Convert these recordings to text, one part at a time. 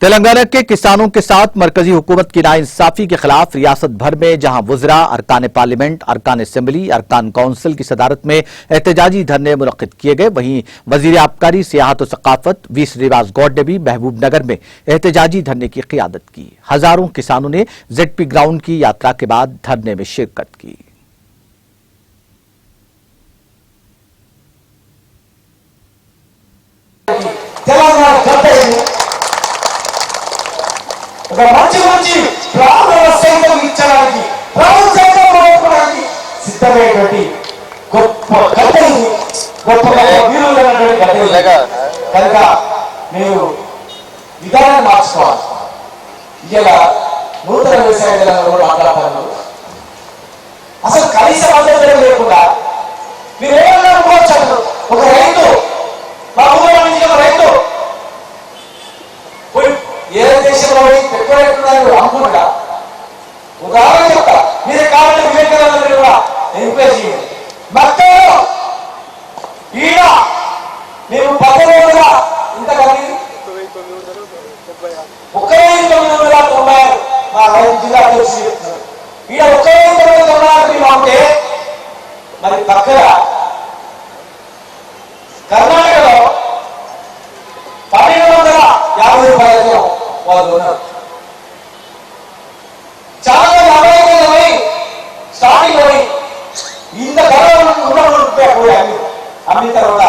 तेलंगाना के किसानों के साथ मरकजी हुकूमत की नाइंसाफी के खिलाफ रियासत भर में जहां वुज़रा, अरकान पार्लियामेंट, अरकान असेंबली, अरकान काउंसिल की सदारत में एहतजाजी धरने मुनक्किद किए गए, वहीं वजीर आबकारी, सियाहत और सकाफत वी श्रीनिवास गौड ने भी महबूबनगर में एहतजाजी धरने की क़ियादत की। हजारों किसानों ने ZP ग्राउंड की यात्रा के बाद धरने में शिरकत की। మంచి మంచి ప్రాణుల సైతం ఇచ్చడానికి ప్రాణుల సైతం పోగొట్టుకోవడానికి సిద్ధమైనటువంటి గొప్ప గడ్డలు గొప్ప వీరులైనటువంటి గడ్డలు కనుక మీరు విధానం మార్చుకోవాలి. ఇలా నూతన వ్యవసాయ విధానంలో కూడా మాట్లాడుతున్నారు. అసలు కనీస మద్దతు లేకుండా మీరు ఏమన్నా అనుకోవచ్చు. ఒక రైతు మా ఊళ్ళో నుంచి ఒక రైతు ఏ దేశంలో పెట్టుబడి అనుకుంటా ఉదాహరణ చెప్తా. మీరే కావాలంటే వివేకానంద కూడా ఎంకరేజ్ చేయండి. మక్కలో ఈడ మేము 10 రోజులుగా ఇంతమంది 1996 మా జిల్లా తెలిసి చెప్తున్నారు. ఈడ 1996 ఉంటే మరి పక్కన కర్ణాటకలో 1250 రూపాయలతో వాళ్ళు ఉన్నారు. చాలా 50 స్టార్టింగ్ పోయి ఇంత ధర రూపాయలు అమ్మిన తర్వాత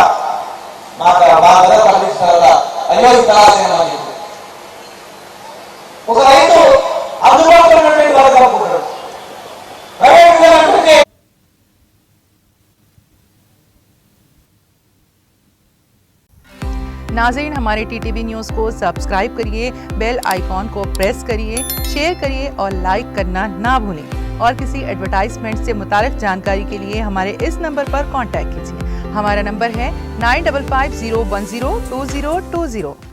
మా ధర పండించిన తర్వాత అయ్యో ఇంతలాసేమని చెప్పి ఒక రైతు అందుబాటులో ఉన్నటువంటి వాళ్ళు అనుకుంటాడు. नाज़रीन, हमारे TTV न्यूज़ को सब्सक्राइब करिए, बेल आइकॉन को प्रेस करिए, शेयर करिए और लाइक करना ना भूलें। और किसी एडवर्टाइजमेंट से मुताल्लिक़ जानकारी के लिए हमारे इस नंबर पर कांटेक्ट कीजिए। हमारा नंबर है 9550102020।